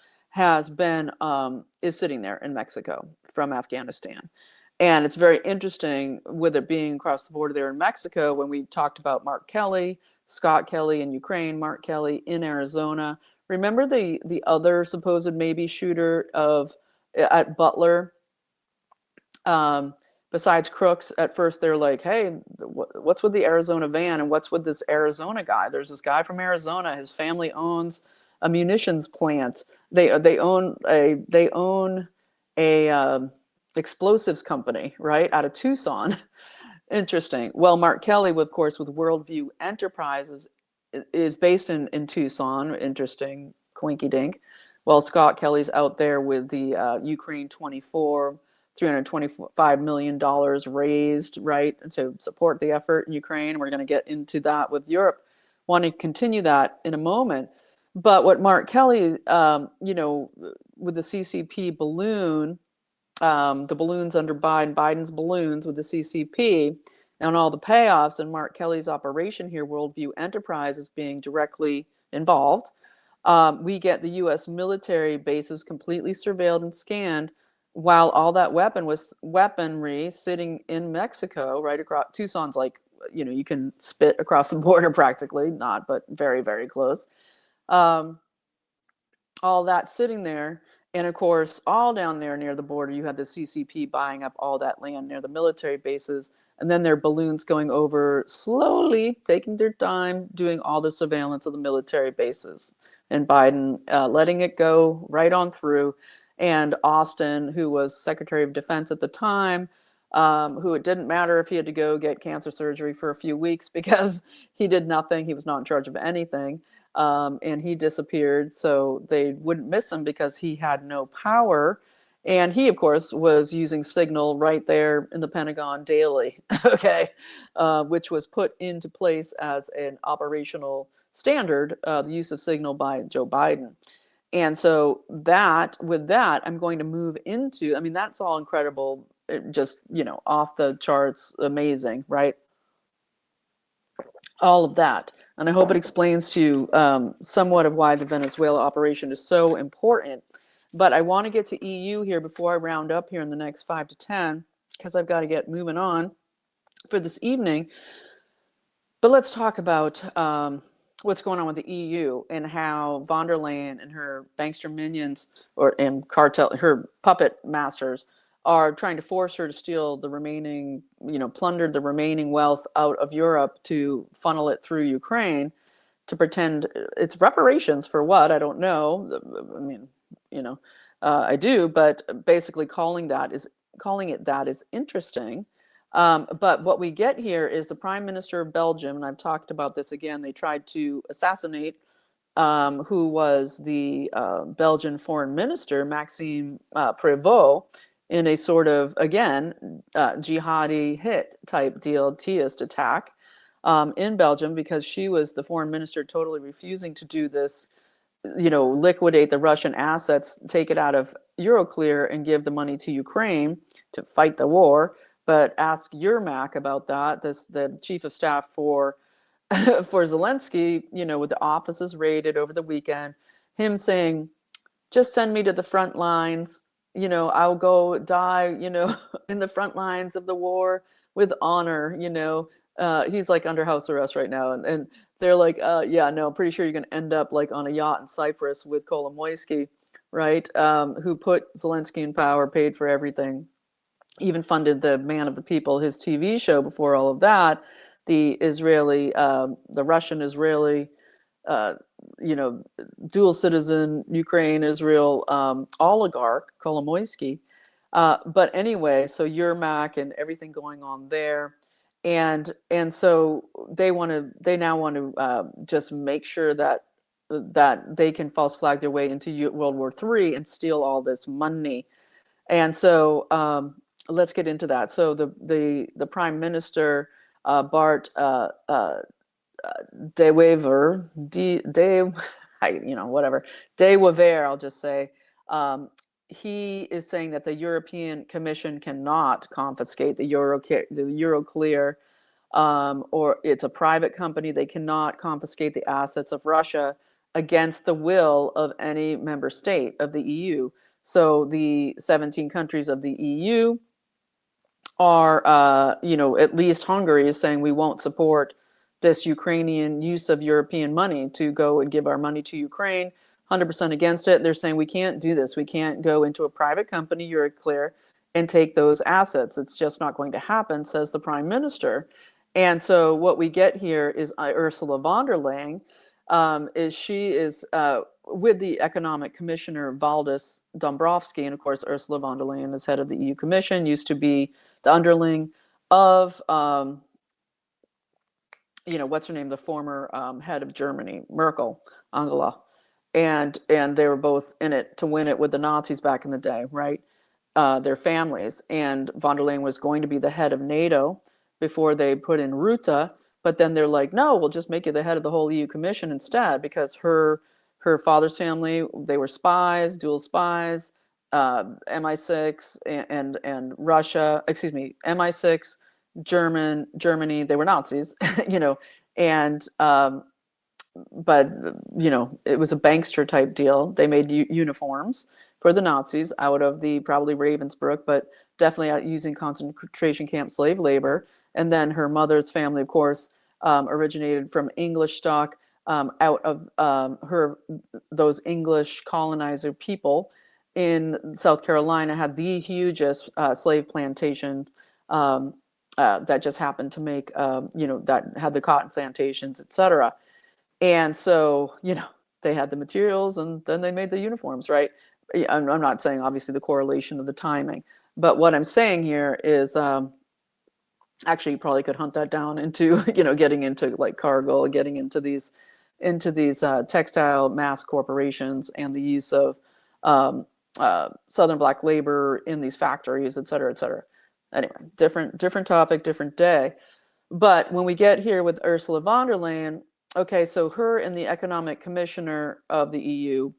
is sitting there in Mexico from Afghanistan. And it's very interesting with it being across the border there in Mexico. When we talked about Mark Kelly, Scott Kelly in Ukraine, Mark Kelly in Arizona. Remember the other supposed maybe shooter at Butler? Besides Crooks, at first they're like, hey, what's with the Arizona van and what's with this Arizona guy? There's this guy from Arizona. His family owns a munitions plant. They own a explosives company, right, out of Tucson. Interesting. Well, Mark Kelly, of course, with Worldview Enterprises, is based in Tucson. Interesting, quinky dink. Well, Scott Kelly's out there with the Ukraine 24, $325 million raised, right, to support the effort in Ukraine. We're going to get into that with Europe. Want to continue that in a moment. But what Mark Kelly, with the CCP balloon, the balloons under Biden's balloons with the CCP and all the payoffs, and Mark Kelly's operation here, Worldview Enterprises, being directly involved. We get the U.S. military bases completely surveilled and scanned, while all that weaponry sitting in Mexico, right across. Tucson's like, you can spit across the border practically, not, but very, very close. All that sitting there. And of course, all down there near the border, you had the CCP buying up all that land near the military bases. And then their balloons going over slowly, taking their time, doing all the surveillance of the military bases. And Biden letting it go right on through. And Austin, who was Secretary of Defense at the time, who it didn't matter if he had to go get cancer surgery for a few weeks because he did nothing. He was not in charge of anything. And he disappeared, so they wouldn't miss him because he had no power. And he, of course, was using Signal right there in the Pentagon daily, okay, which was put into place as an operational standard, the use of Signal by Joe Biden. And so with that, I'm going to move into, I mean, that's all incredible, just, off the charts, amazing, right? All of that. And I hope it explains to you somewhat of why the Venezuela operation is so important. But I want to get to EU here before I round up here in the next 5 to 10, because I've got to get moving on for this evening. But let's talk about what's going on with the EU and how VanderLeyen and her bankster minions and cartel, her puppet masters, are trying to force her to steal the remaining, plunder the remaining wealth out of Europe to funnel it through Ukraine to pretend it's reparations for what, I don't know. I mean, I do, but basically calling it that is interesting. But what we get here is the Prime Minister of Belgium, and I've talked about this again, they tried to assassinate who was the Belgian foreign minister, Maxime Prévost, in a sort of, again, jihadi hit type deal, Theist attack in Belgium, because she was the foreign minister totally refusing to do this, liquidate the Russian assets, take it out of Euroclear and give the money to Ukraine to fight the war. But ask Yermak about that, the chief of staff for Zelensky, with the offices raided over the weekend, him saying, just send me to the front lines, I'll go die, in the front lines of the war with honor, he's like under house arrest right now. And they're like, yeah, no, I'm pretty sure you're going to end up like on a yacht in Cyprus with Kolomoisky, right? Who put Zelensky in power, paid for everything, even funded the Man of the People, his TV show before all of that. The Russian-Israeli, uh, dual citizen Ukraine Israel oligarch Kolomoisky. But anyway, so Yermak and everything going on there, and so they now want to just make sure that they can false flag their way into World War III and steal all this money. And so let's get into that. So the Prime Minister Bart De Wever, whatever, De Wever, I'll just say, he is saying that the European Commission cannot confiscate the Euroclear, or it's a private company. They cannot confiscate the assets of Russia against the will of any member state of the EU. So the 17 countries of the EU are, at least Hungary is saying we won't support this Ukrainian use of European money to go and give our money to Ukraine. 100% against it. They're saying we can't do this. We can't go into a private company, Euroclear, and take those assets. It's just not going to happen, says the Prime Minister. And so what we get here is Ursula von der Leyen, she is with the Economic Commissioner Valdis Dombrovskis, and of course Ursula von der Leyen is head of the EU Commission, used to be the underling of what's her name, the former head of Germany, Angela, and they were both in it to win it with the Nazis back in the day, right? Their families, and von der Leyen was going to be the head of NATO before they put in Rutte, but then they're like, no, we'll just make you the head of the whole EU Commission instead, because her father's family, they were spies, dual spies, MI6 and Russia, excuse me, MI6, Germany, they were Nazis, and but it was a bankster type deal. They made uniforms for the Nazis out of the probably Ravensbrück, but definitely out using concentration camp slave labor. And then her mother's family, of course, originated from English stock, out of those English colonizer people in South Carolina had the hugest slave plantation that just happened to make, that had the cotton plantations, etc. And so, they had the materials and then they made the uniforms, right? I'm not saying obviously the correlation of the timing, but what I'm saying here is actually you probably could hunt that down into, getting into like Cargill, getting into these textile mass corporations and the use of Southern Black labor in these factories, et cetera, et cetera. Anyway, different topic, different day. But when we get here with Ursula von der Leyen, okay, so her and the Economic Commissioner of the EU,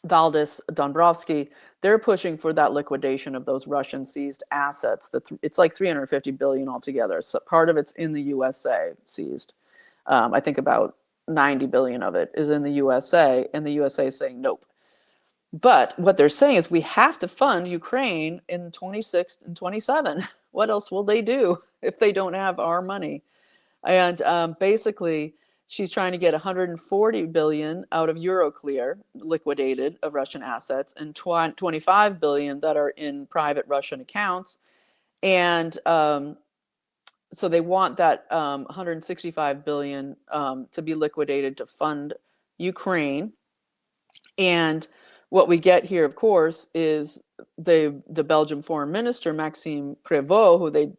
Valdis Dombrovskis, they're pushing for that liquidation of those Russian seized assets. It's like 350 billion altogether. So part of it's in the USA seized. I think about 90 billion of it is in the USA, and the USA is saying nope. But what they're saying is we have to fund Ukraine in 26 and 27. What else will they do if they don't have our money? And basically, she's trying to get 140 billion out of Euroclear, liquidated, of Russian assets, and 25 billion that are in private Russian accounts. And so they want that 165 billion to be liquidated to fund Ukraine. And what we get here, of course, is the Belgian foreign minister, Maxime Prévost, who they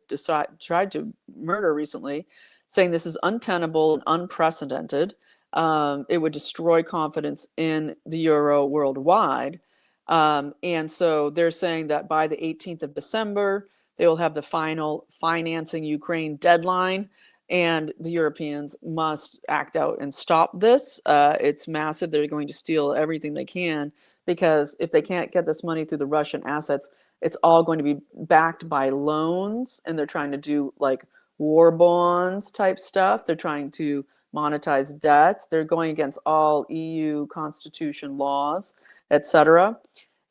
tried to murder recently, saying this is untenable and unprecedented. It would destroy confidence in the euro worldwide. And so they're saying that by the 18th of December, they will have the final financing Ukraine deadline, and the Europeans must act out and stop this. It's massive. They're going to steal everything they can, because if they can't get this money through the Russian assets, it's all going to be backed by loans, and they're trying to do like war bonds type stuff. They're trying to monetize debts. They're going against all EU constitution laws, etc.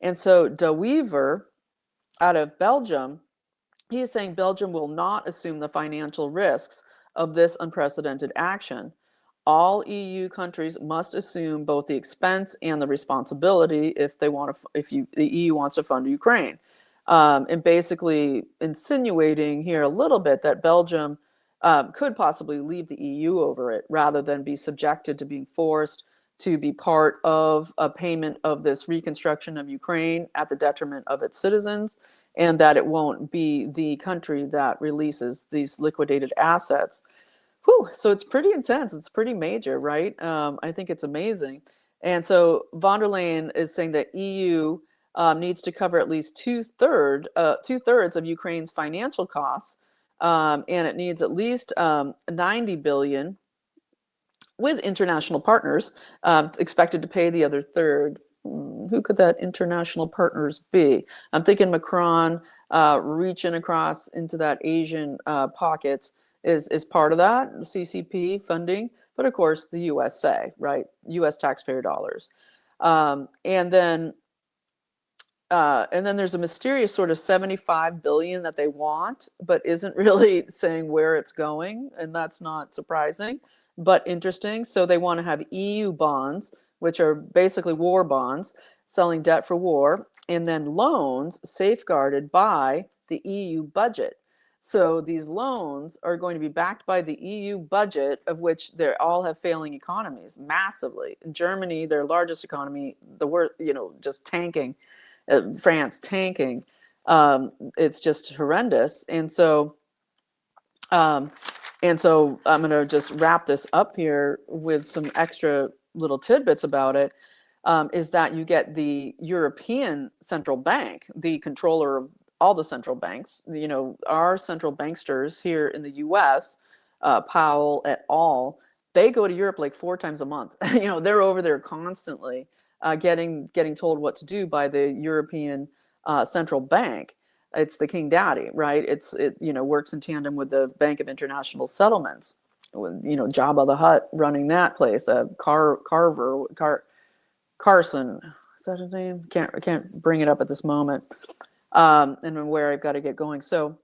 And so De Wever, out of Belgium, he is saying Belgium will not assume the financial risks of this unprecedented action. All EU countries must assume both the expense and the responsibility if they want to, the EU wants to fund Ukraine, and basically insinuating here a little bit that Belgium could possibly leave the EU over it rather than be subjected to being forced to be part of a payment of this reconstruction of Ukraine at the detriment of its citizens, and that it won't be the country that releases these liquidated assets. Whew, so it's pretty intense. It's pretty major, right? I think it's amazing. And so VanderLeyen is saying that EU needs to cover at least two-thirds of Ukraine's financial costs, and it needs at least 90 billion with international partners expected to pay the other third. Who could that international partners be? I'm thinking Macron reaching across into that Asian pockets is part of that, CCP funding, but of course the USA, right? US taxpayer dollars. And then there's a mysterious sort of 75 billion that they want, but isn't really saying where it's going. And that's not surprising, but interesting. So they want to have EU bonds, which are basically war bonds, selling debt for war, and then loans safeguarded by the EU budget. So these loans are going to be backed by the EU budget, of which they all have failing economies massively. In Germany, their largest economy, the worst, just tanking. France tanking. It's just horrendous. And so I'm going to just wrap this up here with some extra little tidbits about it. Is that you get the European Central Bank, the controller of all the central banks, our central banksters here in the US, Powell et al., they go to Europe like 4 times a month. They're over there constantly getting told what to do by the European Central Bank. It's the King Daddy, right? It works in tandem with the Bank of International Settlements. With, Jabba the Hutt running that place. Carson, is that his name? I can't bring it up at this moment. And where I've got to get going. So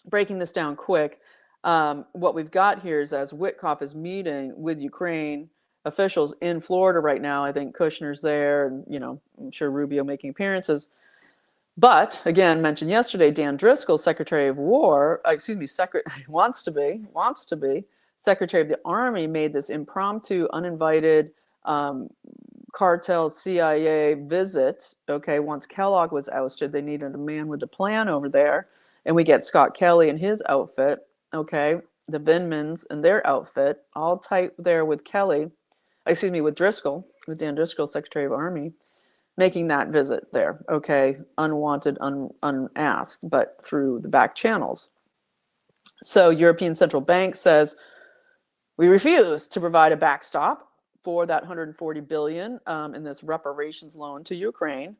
breaking this down quick, what we've got here is as Witkoff is meeting with Ukraine officials in Florida right now, I think Kushner's there, and I'm sure Rubio making appearances. But again, mentioned yesterday, Dan Driscoll, Secretary of War, wants to be Secretary of the Army, made this impromptu, uninvited cartel CIA visit. Okay, once Kellogg was ousted, they needed a man with a plan over there, and we get Scott Kelly and his outfit. Okay, the Vindmans and their outfit, all tight there with with Driscoll, with Dan Driscoll, Secretary of Army, making that visit there. Okay, unwanted, unasked, but through the back channels. So European Central Bank says, we refuse to provide a backstop for that 140 billion in this reparations loan to Ukraine.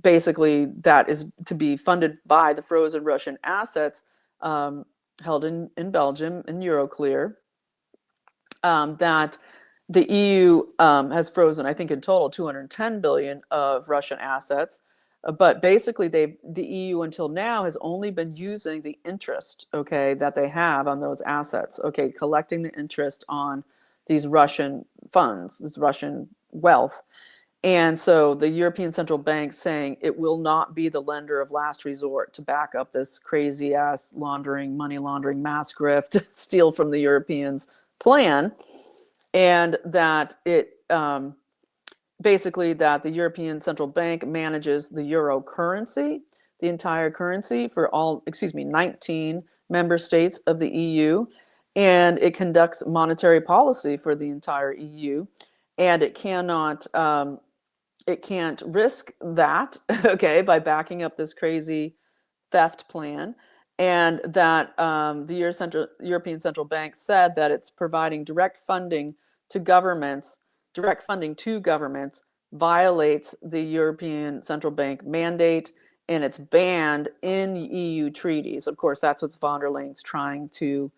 Basically that is to be funded by the frozen Russian assets held in Belgium in Euroclear. That the EU has frozen, I think in total, 210 billion of Russian assets. But basically, the EU until now has only been using the interest, okay, that they have on those assets, okay, collecting the interest on these Russian funds, this Russian wealth. And so the European Central Bank saying it will not be the lender of last resort to back up this crazy ass money laundering, mass grift, steal from the Europeans plan, and that it basically that the European Central Bank manages the euro currency, the entire currency for 19 member states of the EU, and it conducts monetary policy for the entire EU, and it cannot, it can't risk that, okay, by backing up this crazy theft plan. And that the European Central Bank said that it's providing direct funding to governments violates the European Central Bank mandate, and it's banned in EU treaties. Of course, that's what VanderLeyen's trying to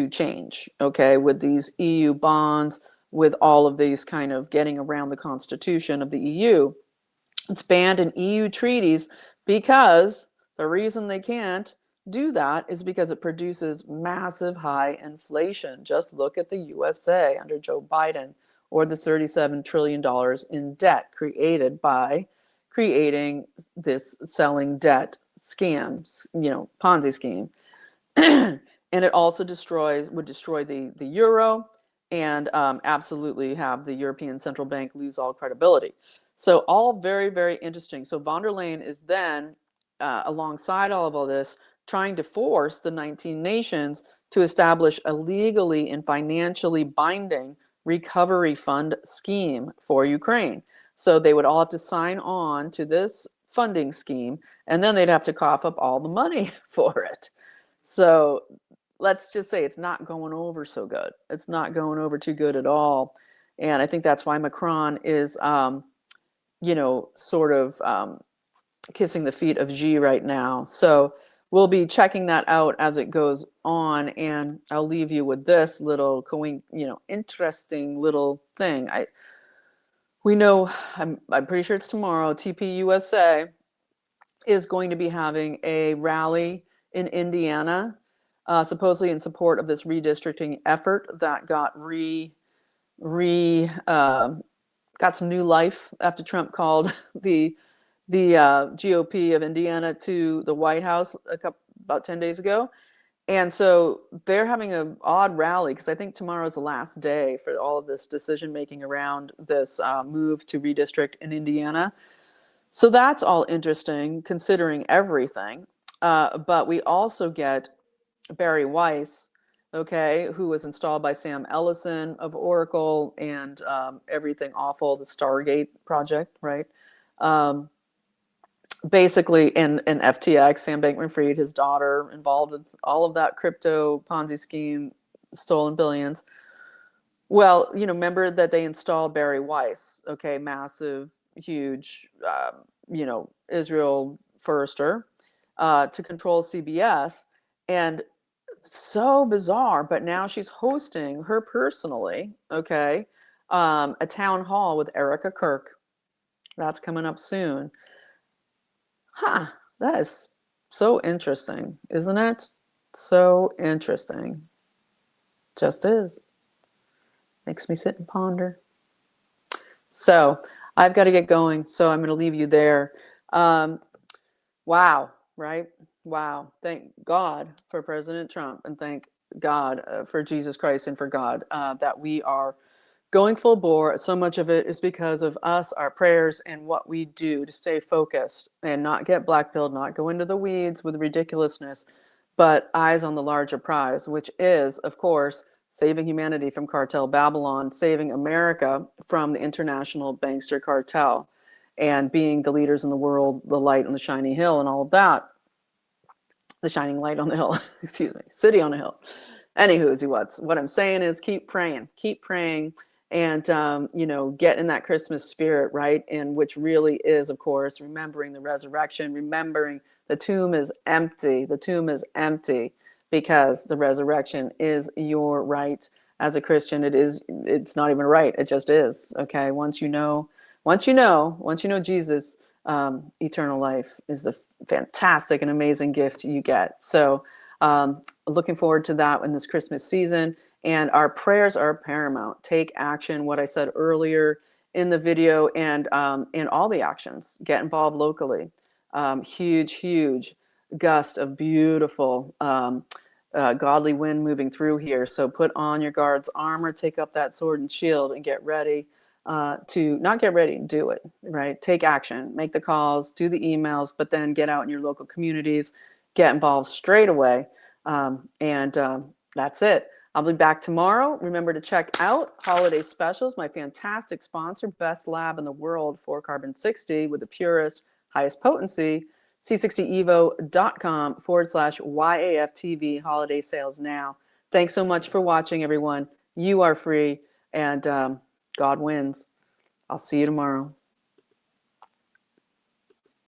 change, okay, with these EU bonds, with all of these kind of getting around the constitution of the EU. It's banned in EU treaties because the reason they can't do that is because it produces massive high inflation. Just look at the USA under Joe Biden, or the $37 trillion in debt created by creating this selling debt scam, Ponzi scheme. And it also would destroy the euro, and absolutely have the European Central Bank lose all credibility. So all very, very interesting. So von der Leyen is then, alongside all this, trying to force the 19 nations to establish a legally and financially binding recovery fund scheme for Ukraine. So they would all have to sign on to this funding scheme, and then they'd have to cough up all the money for it. So let's just say it's not going over so good. It's not going over too good at all. And I think that's why Macron is, sort of kissing the feet of Xi right now. So we'll be checking that out as it goes on. And I'll leave you with this little, interesting little thing. We know, I'm pretty sure it's tomorrow, TPUSA is going to be having a rally in Indiana, supposedly in support of this redistricting effort that got got some new life after Trump called the GOP of Indiana to the White House about 10 days ago. And so they're having an odd rally because I think tomorrow is the last day for all of this decision making around this move to redistrict in Indiana. So that's all interesting considering everything. But we also get Bari Weiss, okay, who was installed by Sam Ellison of Oracle and everything awful, the Stargate project, right? Basically, and FTX, Sam Bankman-Fried, his daughter, involved with all of that crypto Ponzi scheme, stolen billions. Well, remember that they installed Bari Weiss, okay, massive, huge, Israel firster, to control CBS. And so bizarre, but now she's hosting her personally, okay, a town hall with Erika Kirk. That's coming up soon. That is so interesting, isn't it? So interesting. Just is. Makes me sit and ponder. So I've got to get going, so I'm going to leave you there. Wow, right? Wow. Thank God for President Trump, and thank God for Jesus Christ and for God that we are going full bore. So much of it is because of us, our prayers, and what we do to stay focused and not get blackpilled, not go into the weeds with ridiculousness, but eyes on the larger prize, which is, of course, saving humanity from cartel Babylon, saving America from the international bankster cartel, and being the leaders in the world, the light on the shiny hill, and all of that. The shining light on the hill, excuse me, city on a hill. Anywho, what I'm saying is keep praying, and get in that Christmas spirit, right? And which really is, of course, remembering the resurrection, remembering the tomb is empty. The tomb is empty because the resurrection is your right as a Christian. It's not even right. It just is. Okay. Once you know Jesus, eternal life is the fantastic and amazing gift you get. So looking forward to that in this Christmas season. And our prayers are paramount. Take action, what I said earlier in the video, and all the actions. Get involved locally. Huge gust of beautiful godly wind moving through here. So put on your guard's armor, take up that sword and shield, and get ready to not get ready, do it, right? Take action, make the calls, do the emails, but then get out in your local communities, get involved straight away. That's it. I'll be back tomorrow. Remember to check out Holiday Specials, my fantastic sponsor, best lab in the world for carbon 60 with the purest, highest potency, c60evo.com/YAFTV holiday sales now. Thanks so much for watching, everyone. You are free, and God wins. I'll see you tomorrow.